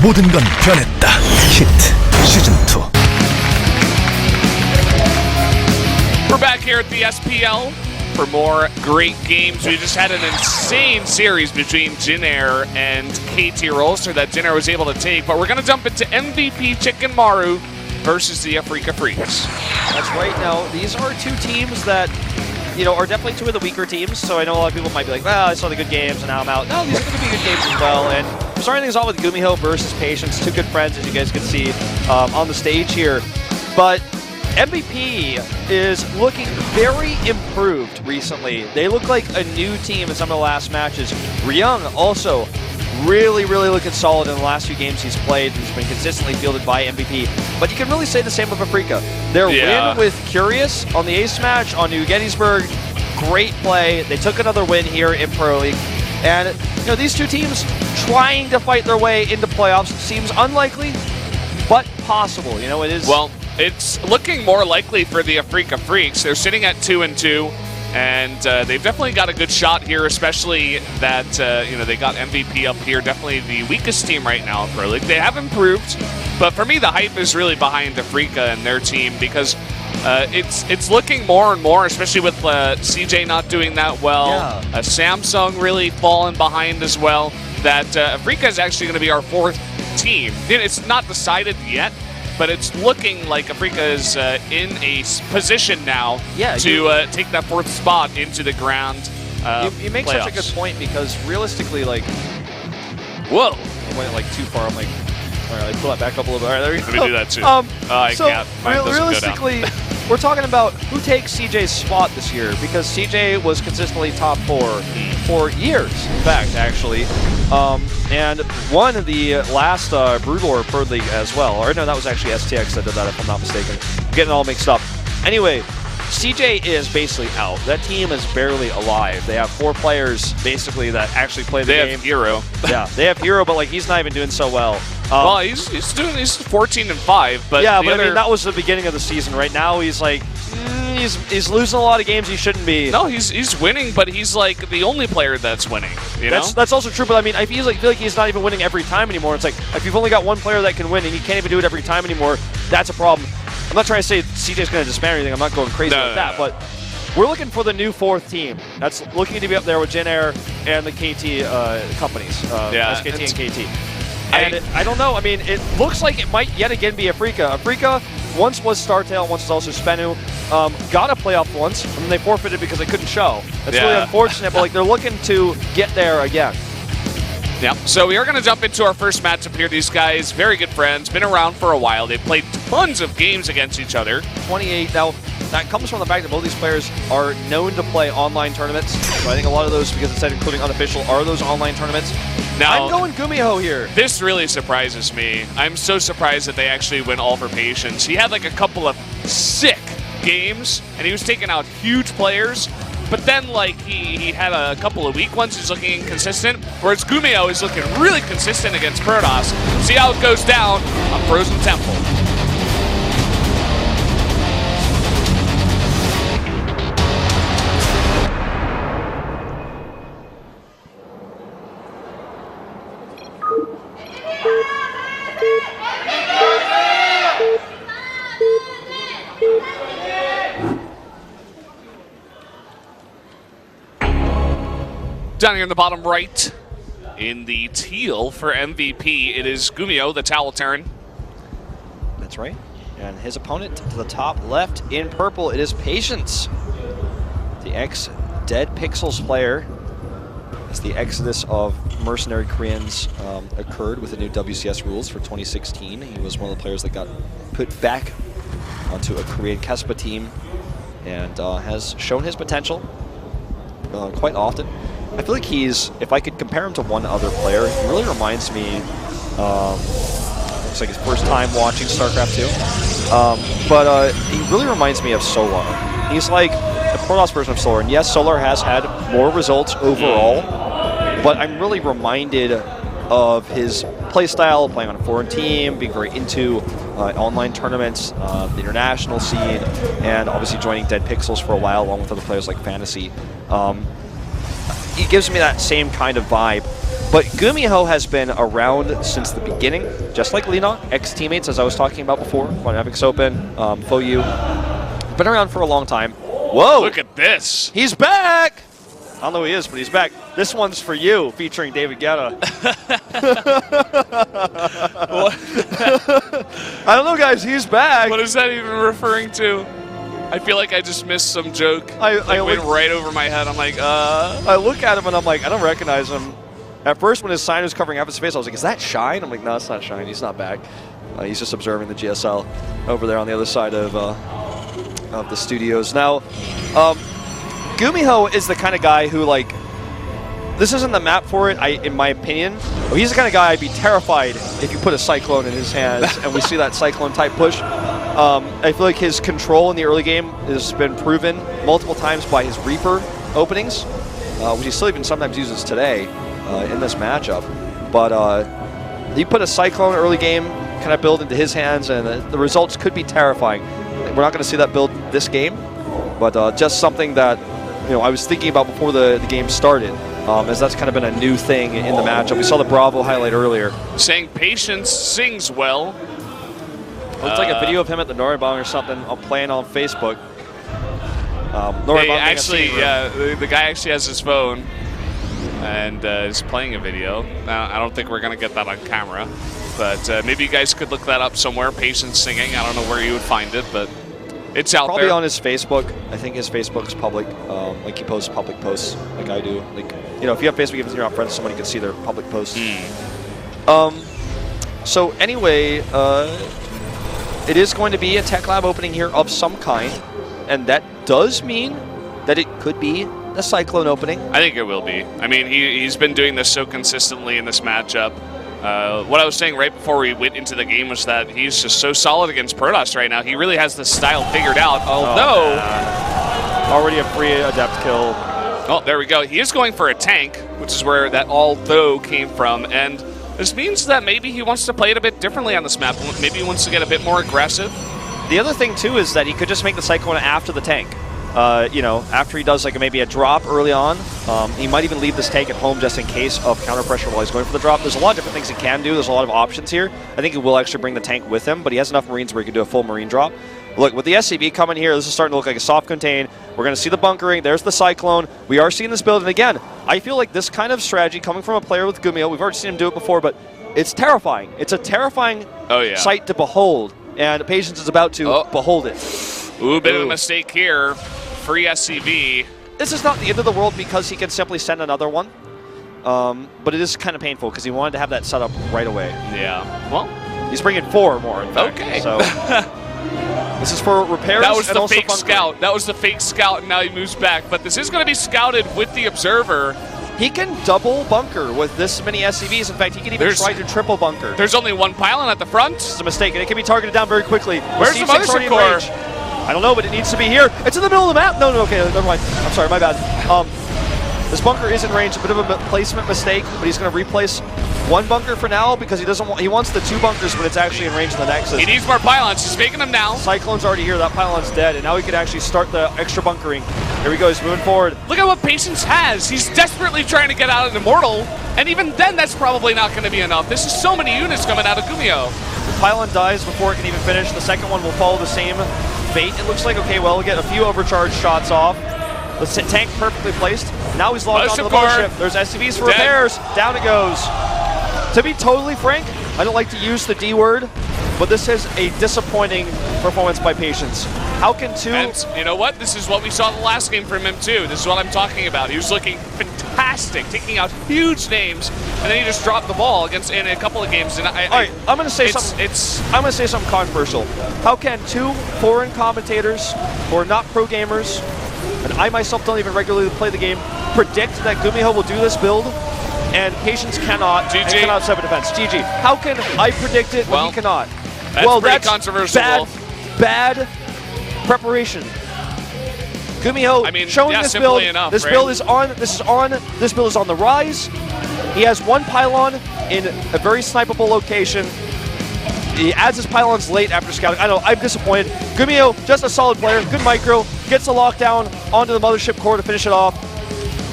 모든 건 변했다. 히트 시즌 2. We're back here at the SPL for more great games. We just had an insane series between Jin Air and KT Rolster that Jin Air was able to take, but we're going to jump into MVP Chicken Maru versus the Afreeca Freaks. That's right. Now, these are two teams that, you know, are definitely two of the weaker teams, so I know a lot of people might be like, well, I saw the good games and now I'm out. No, these are going to be good games as well, and I'm starting things off with GuMiho versus Patience, two good friends, as you guys can see on the stage here. But MVP is looking very improved recently. They look like a new team in some of the last matches. Ryung also really looking solid in the last few games he's played. He's been consistently fielded by MVP. But you can really say the same of Afreeca. Their win with Curious on the Ace match on New Gettysburg, great play. They took another win here in Pro League. And you know, these two teams trying to fight their way into playoffs seems unlikely, but possible. You know, it is. Well, it's looking more likely for the Afreeca Freaks. They're sitting at 2-2, and they've definitely got a good shot here, especially that you know, they got MVP up here. Definitely the weakest team right now in Pro League. They have improved, but for me, the hype is really behind Afreeca and their team because it's looking more and more, especially with CJ not doing that well. Samsung really falling behind as well. That Afreeca is actually going to be our fourth team. It's not decided yet, but it's looking like Afreeca is in a position now to take that fourth spot into the ground You make playoffs. such a good point because realistically, like, whoa, I went like too far. I'm like, all right, pull that back up a little bit. All right, there we go. Let me do that too. I so can't. Mine doesn't realistically, we're talking about who takes CJ's spot this year because CJ was consistently top 4 for years, in fact, actually. And won the last Broodlord Pro League as well. Or no, that was actually STX that did that, if I'm not mistaken. I'm getting it all mixed up. Anyway, CJ is basically out. That team is barely alive. They have 4 players, basically, that actually play the game. They have Hero. Yeah, they have Hero, but like he's not even doing so well. Well, he's 14-5, but yeah, but I mean that was the beginning of the season. Right now, he's like he's losing a lot of games he shouldn't be. No, he's winning, but he's like the only player that's winning. You know? That's also true. But I mean, I feel like he's not even winning every time anymore. It's like if you've only got one player that can win and you can't even do it every time anymore, that's a problem. I'm not trying to say CJ's going to disband or anything. I'm not going crazy like that, but we're looking for the new 4th team. That's looking to be up there with Jin Air and the KT companies, SKT and KT. And I don't know. I mean, it looks like it might yet again be Afreeca. Afreeca once was Startail, once was also Spenu. Got a playoff once, and then they forfeited because they couldn't show. That's really unfortunate, but like they're looking to get there again. Yeah, so we are going to jump into our first matchup here. These guys, very good friends, been around for a while. They've played tons of games against each other. 28. Now, that comes from the fact that both these players are known to play online tournaments. So I think a lot of those, because it said including unofficial, are those online tournaments. Now, I'm going GuMiho here. This really surprises me. I'm so surprised that they actually went all for Patience. He had like a couple of sick games, and he was taking out huge players. But then, like, he had a couple of weak ones. He's looking inconsistent. Whereas GuMiho is looking really consistent against Protoss. See how it goes down on Frozen Temple. Down here in the bottom right, in the teal for MVP, it is GuMiho, the Towel Terran. That's right. And his opponent to the top left in purple, it is Patience, the ex-Dead Pixels player. As the exodus of mercenary Koreans occurred with the new WCS rules for 2016, he was one of the players that got put back onto a Korean Kespa team and has shown his potential quite often. I feel like he's, if I could compare him to one other player, he really reminds me, looks like his first time watching Starcraft 2, but he really reminds me of Solar. He's like the Protoss version of Solar, and yes, Solar has had more results overall, but I'm really reminded of his playstyle, playing on a foreign team, being very into online tournaments, the international scene, and obviously joining Dead Pixels for a while, along with other players like Fantasy. He gives me that same kind of vibe. But GuMiho has been around since the beginning, just like Lena, ex-teammates, as I was talking about before, on Epics Open, FOU. Been around for a long time. Whoa! Look at this. He's back! I don't know who he is, but he's back. This one's for you, featuring David Guetta. I don't know, guys. He's back. What is that even referring to? I feel like I just missed some joke. I went right over my head. I'm like, I look at him and I'm like, I don't recognize him. At first, when his sign was covering half his face, I was like, is that Shine? I'm like, no, it's not Shine. He's not back. He's just observing the GSL over there on the other side of the studios. Now, GuMiho is the kind of guy who, like, this isn't the map for it, in my opinion. He's the kind of guy I'd be terrified if you put a Cyclone in his hands and we see that Cyclone-type push. I feel like his control in the early game has been proven multiple times by his Reaper openings, which he still even sometimes uses today in this matchup. But he put a Cyclone early game kind of build into his hands, and the results could be terrifying. We're not going to see that build this game, but just something that I was thinking about before the game started, as that's kind of been a new thing in the matchup. We saw the Bravo highlight earlier. Saying Patience sings well. Looks like a video of him at the Noribong or something playing on Facebook. Hey, actually, the guy actually has his phone and is playing a video. Now, I don't think we're going to get that on camera, but maybe you guys could look that up somewhere, Patience singing. I don't know where you would find it, but it's out Probably there. on his Facebook. I think his Facebook is public. Like he posts public posts like I do. Like, if you have Facebook, even if you're not friends with someone, you can see their public posts. So anyway, it is going to be a tech lab opening here of some kind, and that does mean that it could be a Cyclone opening. I think it will be. I mean, he's been doing this so consistently in this matchup. What I was saying right before we went into the game was that he's just so solid against Protoss right now. He really has the style figured out, although... already a free adept kill. Oh, there we go. He is going for a tank, which is where that although came from, and this means that maybe he wants to play it a bit differently on this map. Maybe he wants to get a bit more aggressive. The other thing, too, is that he could just make the Cyclone after the tank. After he does maybe a drop early on, he might even leave this tank at home just in case of counter pressure while he's going for the drop. There's a lot of different things he can do. There's a lot of options here. I think he will actually bring the tank with him, but he has enough Marines where he can do a full Marine drop. Look, with the SCV coming here, this is starting to look like a soft contain. We're going to see the bunkering. There's the Cyclone. We are seeing this build, and again, I feel like this kind of strategy coming from a player with GuMiho, we've already seen him do it before, but it's terrifying. It's a terrifying sight to behold, and Patience is about to behold it. Ooh, bit of a mistake here. Free SCV. This is not the end of the world because he can simply send another one, but it is kind of painful because he wanted to have that set up right away. Yeah. Well, he's bringing 4 more, in fact. Okay. So this is for repairs. That was and the also fake scout. That was the fake scout, and now he moves back. But this is going to be scouted with the observer. He can double bunker with this many SCVs. In fact, he can even try to triple bunker. There's only one pylon at the front. This is a mistake, and it can be targeted down very quickly. Where's the mothership core? I don't know, but it needs to be here. It's in the middle of the map. No, okay, never mind. I'm sorry, my bad. This bunker is in range, a bit of a placement mistake, but he's going to replace one bunker for now because he doesn't want. He wants the 2 bunkers when it's actually in range of the Nexus. He needs more pylons. He's making them now. Cyclone's already here. That pylon's dead, and now he can actually start the extra bunkering. Here he goes, moving forward. Look at what Patience has. He's desperately trying to get out of Immortal, and even then, that's probably not going to be enough. This is so many units coming out of GuMiho. The pylon dies before it can even finish. The second one will follow the same fate. It looks like, okay, well, we'll get a few overcharged shots off. The tank perfectly placed. Now he's logged onto the mothership. There's SCVs for repairs. Down it goes. To be totally frank, I don't like to use the D word, but this is a disappointing performance by Patience. How can 2... And you know what? This is what we saw in the last game from him, too. This is what I'm talking about. He was looking fantastic, taking out huge names, and then he just dropped the ball in a couple of games. And all right, I'm going to say something. I'm going to say something controversial. How can 2 foreign commentators who are not pro gamers, and I myself don't even regularly play the game, predict that GuMiho will do this build, and Patience cannot, and cannot set up a defense? GG. How can I predict it when he cannot? That's controversial. Bad preparation. GuMiho showing this build. This build is on. This build is on the rise. He has 1 pylon in a very snipeable location. He adds his pylons late after scouting. I know, I'm disappointed. GuMiho, just a solid player, good micro, gets the lockdown onto the mothership core to finish it off.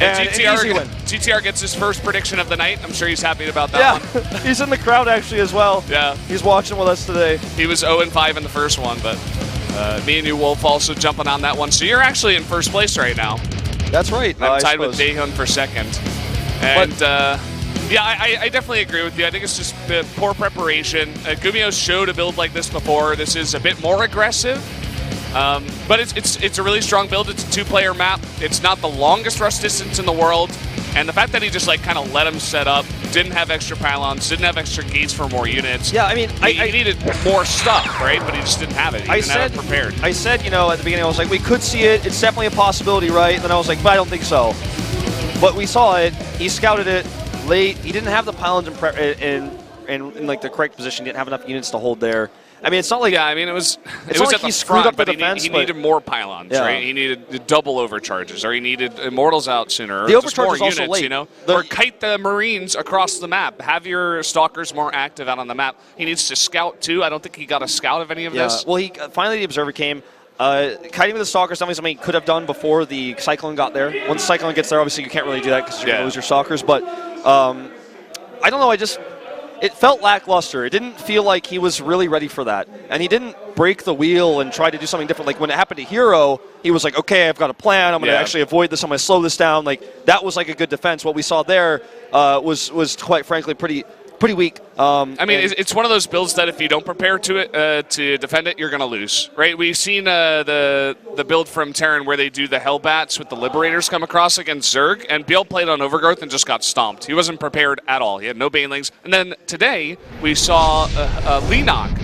And an easy win. GTR gets his first prediction of the night. I'm sure he's happy about that one. Yeah, he's in the crowd actually as well. Yeah. He's watching with us today. He was 0-5 in the first one, but me and you, Wolf, also jumping on that one. So you're actually in first place right now. That's right. I'm tied with Daehun for second. And yeah, I definitely agree with you. I think it's just poor preparation. GuMiho showed a build like this before. This is a bit more aggressive. But it's a really strong build. It's a two-player map. It's not the longest rush distance in the world. And the fact that he just like kind of let him set up, didn't have extra pylons, didn't have extra gates for more units. Yeah, I mean, he needed more stuff, right? But he just didn't have it. He didn't have it prepared. I said, you know, at the beginning, I was like, we could see it. It's definitely a possibility, right? And then I was like, but I don't think so. But we saw it. He scouted it late. He didn't have the pylons in like the correct position. He didn't have enough units to hold there. I mean, it's not like it was at like the he screwed front, up the but defense. He needed more pylons, right? He needed double overcharges, or he needed Immortals out sooner, or the just overcharge more was also units, late. you know, or kite the Marines across the map. Have your Stalkers more active out on the map. He needs to scout too. I don't think he got a scout of any of this. Well, he finally the Observer came. Kiting with the Stalkers, definitely something he could have done before the Cyclone got there. Once Cyclone gets there, obviously you can't really do that because you're going to lose your Stalkers. But I don't know. It felt lackluster. It didn't feel like he was really ready for that. And he didn't break the wheel and try to do something different. Like when it happened to Hero, he was like, okay, I've got a plan. I'm going to actually avoid this. I'm going to slow this down. Like that was like a good defense. What we saw there was quite frankly pretty weak. I mean, it's one of those builds that if you don't prepare to defend it, you're going to lose, right? We've seen the build from Terran where they do the Hellbats with the Liberators come across against Zerg, and Biel played on Overgrowth and just got stomped. He wasn't prepared at all. He had no Banelings. And then today, we saw Leenock